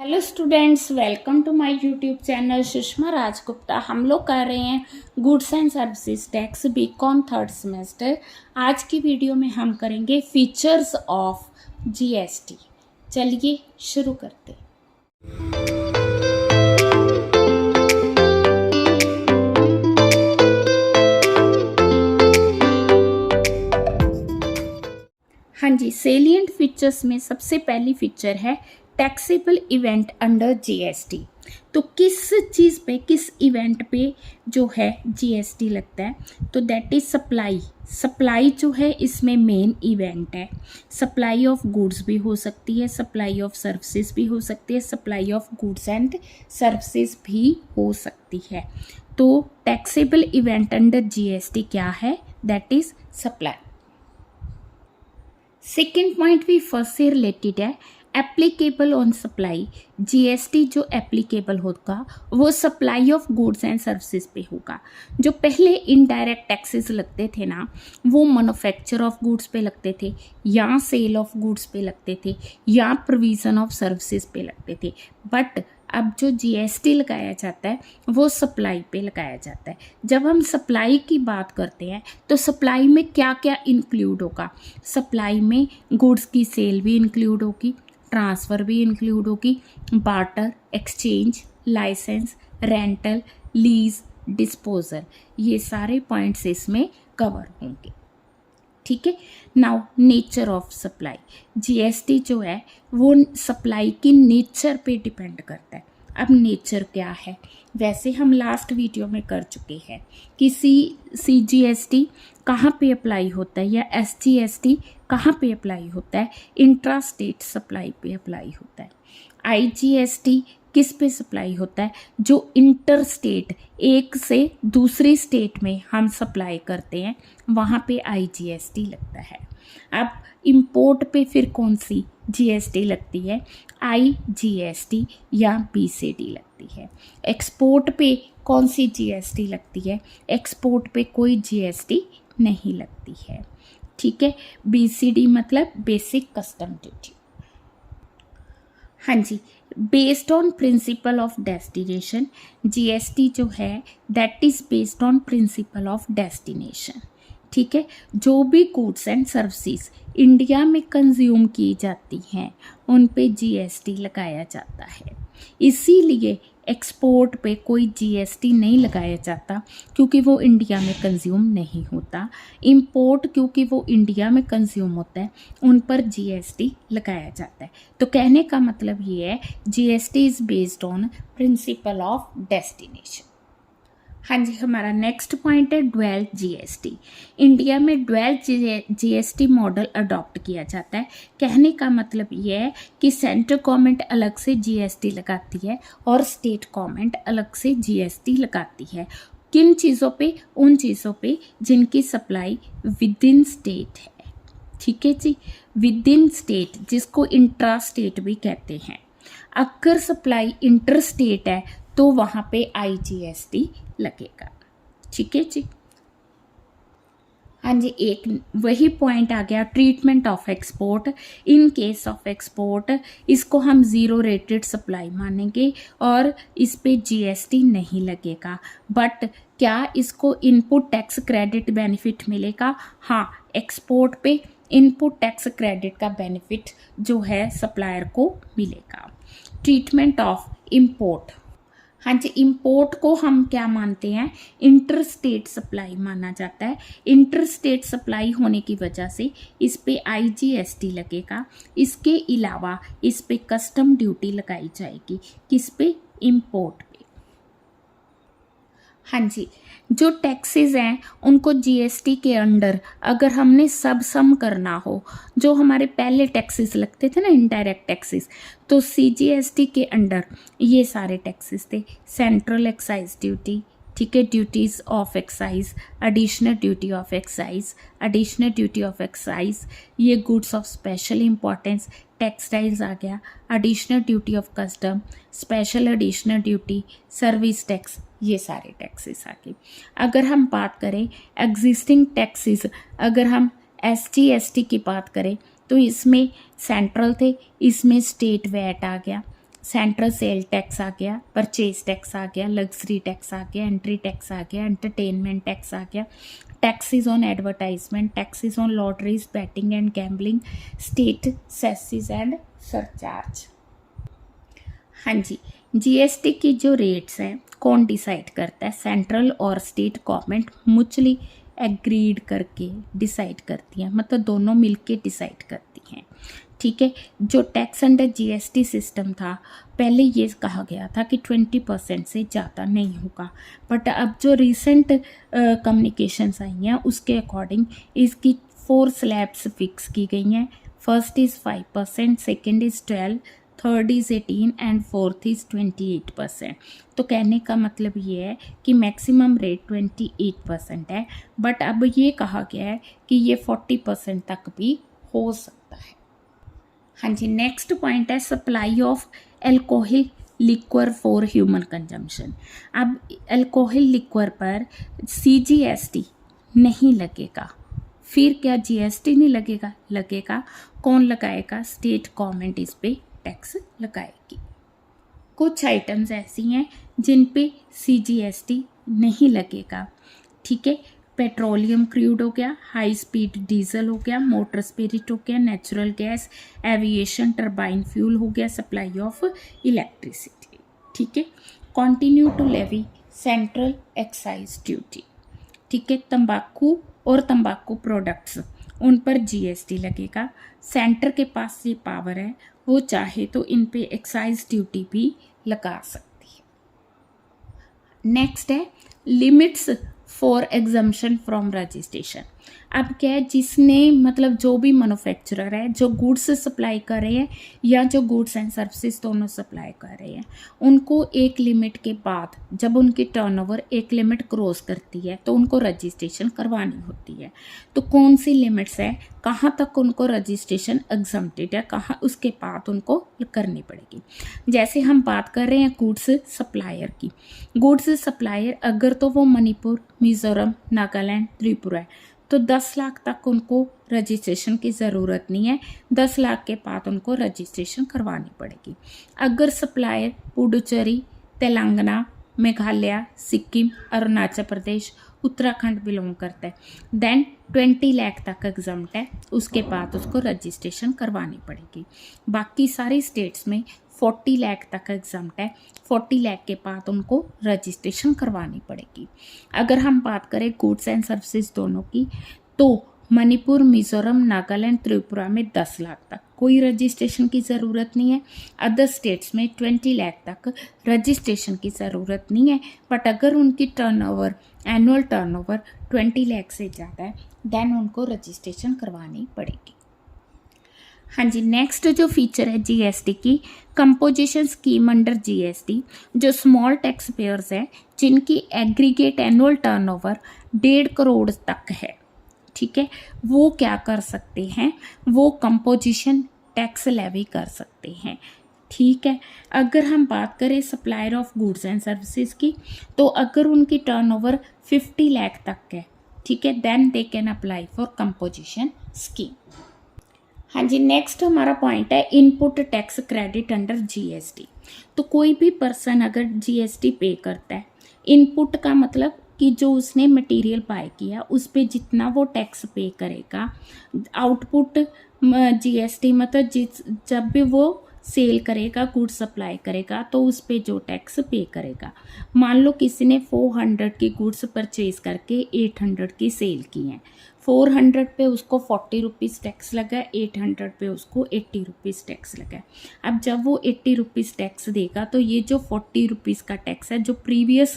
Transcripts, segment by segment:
Hello students, welcome to my YouTube channel Sushma Rajgupta. हम लोग कर रहे हैं goods and services tax BCom third semester. आज की वीडियो में हम करेंगे फीचर्स ऑफ जीएसटी। चलिए शुरू करते हैं। हाँ जी, सेलिएंट फीचर्स में सबसे पहली फीचर है टैक्सेबल इवेंट अंडर जीएसटी। तो किस चीज़ पे, किस इवेंट पे जो है जीएसटी लगता है, तो दैट इज सप्लाई। सप्लाई जो है इसमें मेन इवेंट है। सप्लाई ऑफ गुड्स भी हो सकती है, सप्लाई ऑफ सर्विसेज भी हो सकती है, supply of goods and services भी हो सकती है। तो टैक्सेबल इवेंट अंडर जीएसटी क्या है? That is supply. Second point भी फर्स्ट से रिलेटेड है, एप्लीकेबल ऑन सप्लाई। जीएसटी जो एप्लीकेबल होगा वो supply of goods and services पे होगा। जो पहले इनडायरेक्ट टैक्सेस लगते थे ना, वो मैन्युफैक्चर ऑफ गुड्स पे लगते थे, या सेल ऑफ गुड्स पे लगते थे, या प्रोविजन ऑफ सर्विसेज पे लगते थे। बट अब जो जीएसटी लगाया जाता है वो सप्लाई पे लगाया जाता है। जब हम सप्लाई की बात करते हैं तो सप्लाई में क्या क्या इंक्लूड होगा? सप्लाई में गुड्स की सेल भी इंक्लूड होगी, ट्रांसफ़र भी इंक्लूड होगी, barter, exchange, licence, rental, lease, disposal, ये सारे पॉइंट्स इसमें कवर होंगे। ठीक है। Now nature of supply. GST जो है वो सप्लाई की नेचर पे डिपेंड करता है। अब नेचर क्या है? वैसे हम लास्ट वीडियो में कर चुके हैं कि सीजीएसटी कहाँ पे अप्लाई होता है, या एसजीएसटी कहाँ पे अप्लाई होता है? इंट्रा स्टेट सप्लाई पे अप्लाई होता है। आईजीएसटी किस पे सप्लाई होता है? जो इंटर स्टेट, एक से दूसरी स्टेट में हम सप्लाई करते हैं, वहाँ पे आईजीएसटी लगता है। अब इंपोर्ट पे फिर कौन सी जीएसटी लगती है? आईजीएसटी या बीसीडी लगती है। एक्सपोर्ट पे कौन सी जीएसटी लगती है? एक्सपोर्ट पे कोई जीएसटी नहीं लगती है। ठीक है। बीसीडी मतलब बेसिक कस्टम ड्यूटी। हाँ जी, based on principle of destination. GST जो है that is based on principle of destination. ठीक है। जो भी गुड्स एंड सर्विसेज इंडिया में कंज्यूम की जाती हैं उन पे जीएसटी लगाया जाता है। इसीलिए एक्सपोर्ट पे कोई जीएसटी नहीं लगाया जाता क्योंकि वो इंडिया में कंज्यूम नहीं होता। इंपोर्ट क्योंकि वो इंडिया में कंज्यूम होता है, उन पर जीएसटी लगाया जाता है। तो कहने का मतलब ये है, GST is based on principle of destination. हाँ जी, हमारा नेक्स्ट पॉइंट है ड्वेल जीएसटी। इंडिया में ड्वेल जीएसटी मॉडल अडॉप्ट किया जाता है। कहने का मतलब ये है कि सेंट्रल गवर्नमेंट अलग से जीएसटी लगाती है और स्टेट गवर्नमेंट अलग से जीएसटी लगाती है। किन चीज़ों पे? उन चीज़ों पे जिनकी सप्लाई विद इन स्टेट है। ठीक है जी, विद इन स्टेट, जिसको इंट्रा स्टेट भी कहते हैं। अगर सप्लाई इंटर स्टेट है तो वहाँ पे आईजीएसटी लगेगा। ठीक है जी। हाँ जी, एक वही पॉइंट आ गया, treatment of export. In case of export इसको हम ज़ीरो रेटेड सप्लाई मानेंगे और इस पे जीएसटी नहीं लगेगा। बट क्या इसको इनपुट टैक्स क्रेडिट बेनिफिट मिलेगा? हाँ, एक्सपोर्ट पे इनपुट टैक्स क्रेडिट का बेनिफिट जो है सप्लायर को मिलेगा। Treatment of import. हाँ जी, इंपोर्ट को हम क्या मानते हैं? इंटर स्टेट सप्लाई माना जाता है। इंटर स्टेट सप्लाई होने की वजह से इस पे आईजीएसटी लगेगा। इसके अलावा इस पे कस्टम ड्यूटी लगाई जाएगी। किस पे? इंपोर्ट पे। हाँ जी, जो टैक्सेस हैं उनको जीएसटी के अंडर अगर हमने सब सम करना हो, जो हमारे पहले टैक्सेस लगते थे ना, इनडायरेक्ट टैक्सेस, तो सीजीएसटी के अंडर ये सारे टैक्सेस थे। सेंट्रल एक्साइज ड्यूटी, ठीक है, duties of excise, additional duty of excise, additional duty of excise, ये goods of special importance, textiles आ गया, additional duty of custom, special additional duty, service tax, ये सारे टैक्सेस आ गए। अगर हम बात करें एग्जिस्टिंग टैक्सेस, अगर हम एसजीएसटी की बात करें तो इसमें सेंट्रल थे, इसमें स्टेट वैट आ गया, सेंट्रल सेल टैक्स आ गया, परचेज टैक्स आ गया, लग्जरी टैक्स आ गया, एंट्री टैक्स आ गया, एंटरटेनमेंट टैक्स आ गया, taxes on advertisement, taxes on lotteries, batting and gambling, state सेसेस and surcharge. हाँ जी, जीएसटी की जो रेट्स हैं कौन डिसाइड करता है? सेंट्रल और स्टेट गवर्नमेंट मुचुअली एग्रीड करके डिसाइड करती हैं, मतलब दोनों मिलके डिसाइड करती हैं। ठीक है, जो टैक्स अंडर जीएसटी सिस्टम था पहले ये कहा गया था कि 20% से ज़्यादा नहीं होगा, बट अब जो रिसेंट कम्युनिकेशंस आई हैं उसके अकॉर्डिंग इसकी 4 स्लैब्स फिक्स की गई हैं। First is 5%, second is 12, third is 18 and fourth is 28%। तो कहने का मतलब ये है कि मैक्सिमम रेट 28% है, बट अब ये कहा गया है कि ये 40% तक भी हो सकता है। हाँ जी, नेक्स्ट पॉइंट है supply of alcohol liquor for human consumption. अब एल्कोहल लिक्वर पर CGST नहीं लगेगा, फिर क्या जीएसटी नहीं लगेगा? लगेगा। कौन लगाएगा? स्टेट गवर्नमेंट इस पे टैक्स लगाएगी। कुछ आइटम्स ऐसी हैं जिन पे CGST नहीं लगेगा। ठीक है, पेट्रोलियम क्रूड हो गया, हाई स्पीड डीजल हो गया, मोटर स्पिरिट हो गया, natural gas, aviation turbine fuel हो गया, सप्लाई ऑफ इलेक्ट्रिसिटी। ठीक है, continue to levy central excise duty. ठीक है, तंबाकू और तंबाकू प्रोडक्ट्स उन पर जीएसटी लगेगा। सेंटर के पास ये पावर है, वो चाहे तो इन पे एक्साइज ड्यूटी भी लगा सकती है। नेक्स्ट है limits for exemption from registration. अब क्या है, जिसने मतलब जो भी मैन्युफैक्चरर है जो गुड्स सप्लाई कर रहे हैं या जो गुड्स एंड सर्विसेज दोनों सप्लाई कर रहे हैं, उनको एक लिमिट के बाद जब उनकी टर्नओवर एक लिमिट क्रॉस करती है तो उनको रजिस्ट्रेशन करवानी होती है। तो कौन सी लिमिट्स है, कहाँ तक उनको रजिस्ट्रेशन एग्जम्प्टेड है, कहाँ उसके बाद उनको करनी पड़ेगी। जैसे हम बात कर रहे हैं गुड्स सप्लायर की, गुड्स सप्लायर अगर तो वो मणिपुर, मिजोरम, नागालैंड, त्रिपुरा है तो 10 लाख तक उनको रजिस्ट्रेशन की ज़रूरत नहीं है, 10 लाख के बाद उनको रजिस्ट्रेशन करवानी पड़ेगी। अगर सप्लायर पुडुचेरी, तेलंगाना, मेघालय, सिक्किम, अरुणाचल प्रदेश, उत्तराखंड बिलोंग करता है देन 20 लाख तक एग्जम्प्ट है, उसके बाद उसको रजिस्ट्रेशन करवानी पड़ेगी। बाकी सारी स्टेट्स में 40 लाख तक एग्जम्प्ट है, 40 लाख के बाद उनको रजिस्ट्रेशन करवानी पड़ेगी। अगर हम बात करें गुड्स एंड सर्विसेज दोनों की, तो मणिपुर, मिजोरम, नागालैंड, त्रिपुरा में 10 लाख तक कोई रजिस्ट्रेशन की ज़रूरत नहीं है। अदर स्टेट्स में 20 लाख तक रजिस्ट्रेशन की ज़रूरत नहीं है, बट अगर उनकी टर्नओवर एनुअल टर्नओवर 20 लाख से ज़्यादा है देन उनको रजिस्ट्रेशन करवानी पड़ेगी। हाँ जी, नेक्स्ट जो फीचर है जीएसटी की, कंपोजिशन स्कीम अंडर जीएसटी। जो स्मॉल टैक्स पेयर्स हैं जिनकी एग्रीगेट एनुअल टर्नओवर 1.5 करोड़ तक है, ठीक है, वो क्या कर सकते हैं, वो कंपोजिशन टैक्स लेवी कर सकते हैं। ठीक है, अगर हम बात करें supplier of goods and services की, तो अगर उनकी टर्नओवर 50 लाख तक है, ठीक है, then they can apply for composition scheme. हाँ जी, नेक्स्ट हमारा पॉइंट है input tax credit under GST. तो कोई भी पर्सन अगर जीएसटी पे करता है, इनपुट का मतलब कि जो उसने मटेरियल बाय किया उस पे जितना वो टैक्स पे करेगा, आउटपुट जीएसटी मतलब जब भी वो सेल करेगा, गुड्स सप्लाई करेगा तो उस पे जो टैक्स पे करेगा। मान लो किसी ने 400 की गुड्स परचेज करके 800 की सेल की हैं, 400 पे उसको 40 रुपीज़ टैक्स लगा, 800 पे उसको 80 रुपीज़ टैक्स लगा। अब जब वो 80 रुपीज़ टैक्स देगा तो ये जो 40 रुपीज़ का टैक्स है जो प्रीवियस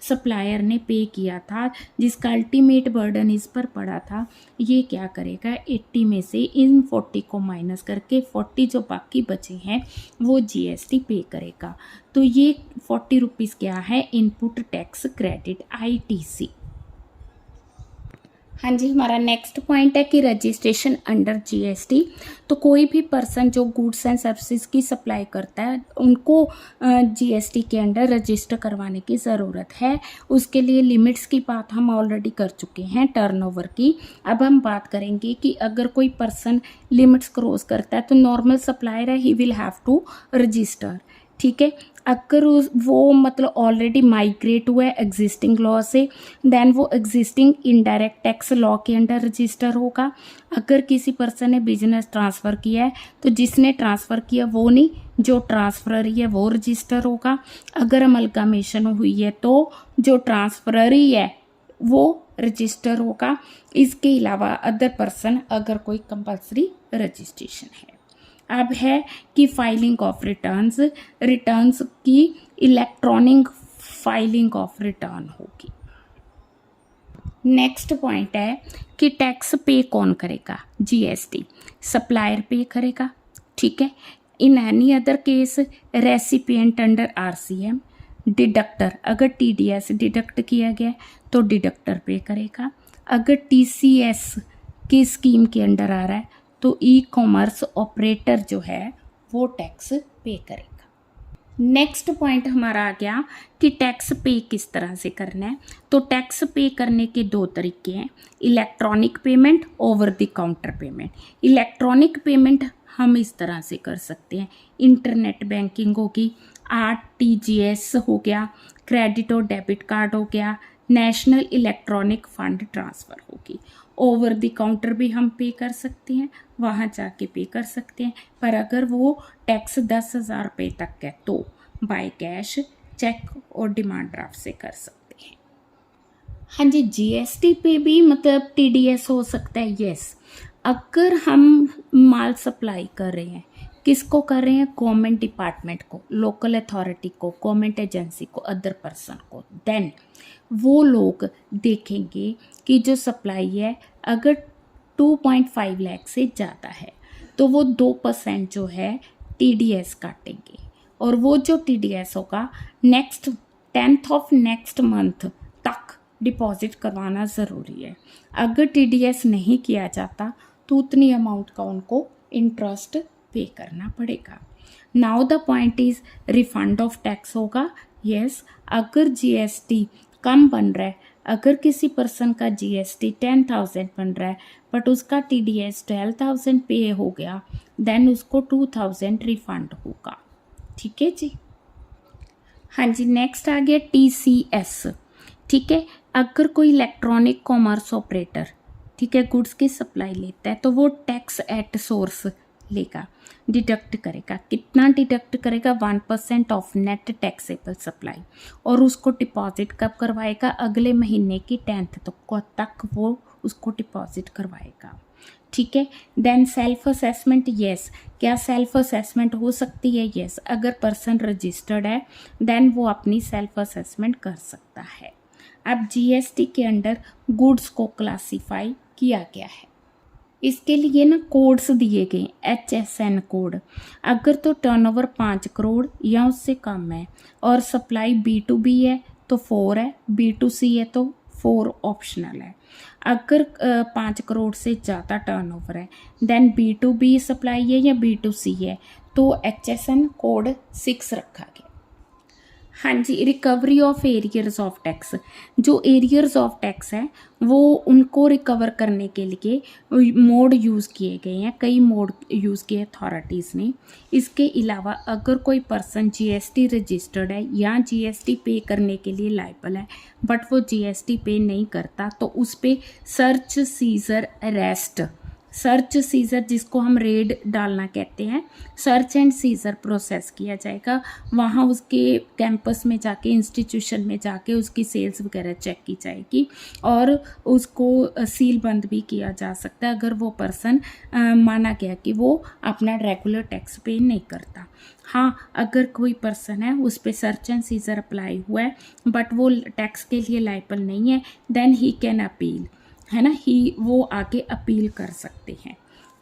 सप्लायर ने पे किया था, जिसका अल्टीमेट बर्डन इस पर पड़ा था, ये क्या करेगा, 80 में से इन 40 को माइनस करके 40 जो बाकी बचे हैं वो जीएसटी पे करेगा। तो ये 40 रुपीज़ क्या है, इनपुट टैक्स क्रेडिट ITC। हाँ जी, हमारा नेक्स्ट पॉइंट है कि रजिस्ट्रेशन अंडर जीएसटी। तो कोई भी पर्सन जो गुड्स एंड सर्विसेज की सप्लाई करता है उनको जीएसटी के अंडर रजिस्टर करवाने की ज़रूरत है। उसके लिए लिमिट्स की बात हम ऑलरेडी कर चुके हैं, टर्नओवर की। अब हम बात करेंगे कि अगर कोई पर्सन लिमिट्स क्रॉस करता है तो नॉर्मल सप्लायर है, he will have to register. ठीक है। अगर वो मतलब ऑलरेडी माइग्रेट हुआ है एग्जिस्टिंग लॉ से, देन वो एग्जिस्टिंग इनडायरेक्ट टैक्स लॉ के अंडर रजिस्टर होगा। अगर किसी पर्सन ने बिजनेस ट्रांसफ़र किया है तो जिसने ट्रांसफ़र किया वो नहीं, जो ट्रांसफररी है वो रजिस्टर होगा। अगर अमलगामेशन हुई है तो जो ट्रांसफररी है वो रजिस्टर होगा। इसके अलावा अदर पर्सन अगर कोई कंपल्सरी रजिस्ट्रेशन है। अब है कि फाइलिंग ऑफ रिटर्न्स, रिटर्न्स की इलेक्ट्रॉनिक फाइलिंग ऑफ रिटर्न होगी। नेक्स्ट पॉइंट है कि टैक्स पे कौन करेगा, जीएसटी सप्लायर पे करेगा, ठीक है। In any other case recipient under RCM, deductor अगर टीडीएस डिडक्ट किया गया तो डिडक्टर पे करेगा। अगर टीसीएस की स्कीम के अंडर आ रहा है तो ई कॉमर्स ऑपरेटर जो है वो टैक्स पे करेगा। नेक्स्ट पॉइंट हमारा आ गया कि टैक्स पे किस तरह से करना है। तो टैक्स पे करने के दो तरीके हैं, electronic payment, over the counter payment. Electronic payment हम इस तरह से कर सकते हैं, इंटरनेट बैंकिंग होगी, आरटीजीएस हो गया, क्रेडिट और डेबिट कार्ड हो गया, नेशनल इलेक्ट्रॉनिक फंड ट्रांसफ़र होगी। ओवर द काउंटर भी हम पे कर सकते हैं, वहाँ जाके पे कर सकते हैं। पर अगर वो टैक्स 10,000 रुपये तक है तो बाय कैश, चेक और डिमांड ड्राफ्ट से कर सकते हैं। हाँ जी, जीएसटी पे भी मतलब टीडीएस हो सकता है, यस। अगर हम माल सप्लाई कर रहे हैं, किसको कर रहे हैं, गवर्नमेंट डिपार्टमेंट को, लोकल अथॉरिटी को, गवर्नमेंट एजेंसी को, अदर पर्सन को, देन वो लोग देखेंगे कि जो सप्लाई है अगर 2.5 लाख से ज़्यादा है तो वो 2% जो है टीडीएस काटेंगे। और वो जो टीडीएस होगा next 10th of next month तक डिपॉजिट करवाना ज़रूरी है। अगर टीडीएस नहीं किया जाता तो उतनी अमाउंट का उनको इंटरेस्ट पे करना पड़ेगा। Now the point is refund of tax होगा, यस। अगर जीएसटी कम बन रहा है, अगर किसी पर्सन का जीएसटी 10,000 बन रहा है बट उसका टीडीएस 12,000 पे हो गया, देन उसको 2,000 रिफंड होगा, ठीक है जी। हाँ जी, नेक्स्ट आ गया टीसीएस, ठीक है। अगर कोई इलेक्ट्रॉनिक कॉमर्स ऑपरेटर, ठीक है, गुड्स की सप्लाई लेता है तो वो टैक्स एट सोर्स लेगा, डिडक्ट करेगा। कितना डिडक्ट करेगा, 1% ऑफ नेट टैक्सेबल सप्लाई। और उसको डिपॉजिट कब करवाएगा, अगले महीने की 10th तक वो उसको डिपॉजिट करवाएगा, ठीक है। Then self assessment, yes. क्या सेल्फ असेसमेंट हो सकती है, यस। अगर पर्सन रजिस्टर्ड है देन वो अपनी सेल्फ असेसमेंट कर सकता है। अब जीएसटी के अंडर गुड्स को क्लासीफाई किया गया है, इसके लिए ना कोड्स दिए गए, HSN कोड। अगर तो टर्नओवर 5 करोड़ या उससे कम है और सप्लाई B2B है तो 4 है, B2C है तो 4 ऑप्शनल है। अगर 5 करोड़ से ज़्यादा टर्नओवर है देन B2B सप्लाई है या B2C है तो HSN कोड 6 रखा गया। हाँ जी, recovery of arrears of tax, जो एरियर्स ऑफ टैक्स है वो उनको रिकवर करने के लिए मोड यूज़ किए गए हैं, कई मोड यूज़ किए अथॉरिटीज़ ने। इसके अलावा अगर कोई पर्सन जीएसटी रजिस्टर्ड है या जीएसटी पे करने के लिए लायबल है बट वो जीएसटी पे नहीं करता तो उस पर search, seizure, arrest, search seizure जिसको हम रेड डालना कहते हैं, सर्च एंड सीजर प्रोसेस किया जाएगा। वहाँ उसके कैंपस में जाके, इंस्टीट्यूशन में जाके उसकी सेल्स वगैरह चेक की जाएगी और उसको सील बंद भी किया जा सकता है अगर वो पर्सन माना गया कि वो अपना रेगुलर टैक्स पे नहीं करता। हाँ, अगर कोई पर्सन है उस पर सर्च एंड सीजर अप्लाई हुआ है बट वो टैक्स के लिए लायबल नहीं है, देन ही कैन अपील, है ना, वो आगे अपील कर सकते हैं,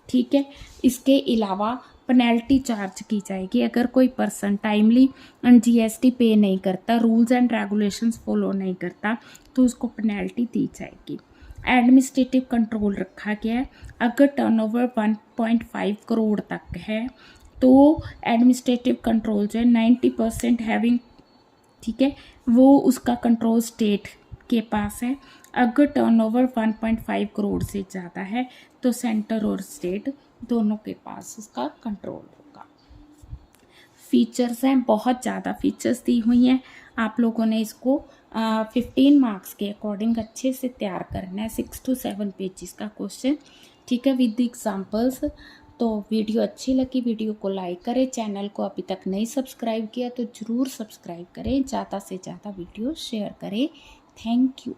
ठीक है। इसके अलावा पेनल्टी चार्ज की जाएगी अगर कोई पर्सन टाइमली जीएसटी पे नहीं करता, रूल्स एंड रेगुलेशंस फॉलो नहीं करता तो उसको पेनल्टी दी जाएगी। एडमिनिस्ट्रेटिव कंट्रोल रखा गया है, अगर टर्नओवर 1.5 करोड़ तक है तो एडमिनिस्ट्रेटिव कंट्रोल जो है 90% हैविंग, ठीक है, वो उसका कंट्रोल स्टेट के पास है। अगर टर्नओवर 1.5 करोड़ से ज़्यादा है तो सेंटर और स्टेट दोनों के पास उसका कंट्रोल होगा। फीचर्स हैं, बहुत ज़्यादा फीचर्स दी हुई हैं। आप लोगों ने इसको 15 मार्क्स के अकॉर्डिंग अच्छे से तैयार करना है, 6 to 7 पेजेस का क्वेश्चन, ठीक है, विद एग्जाम्पल्स। तो वीडियो अच्छी लगी, वीडियो को लाइक करें, चैनल को अभी तक नहीं सब्सक्राइब किया तो ज़रूर सब्सक्राइब करें, ज़्यादा से ज़्यादा वीडियो शेयर करें। Thank you.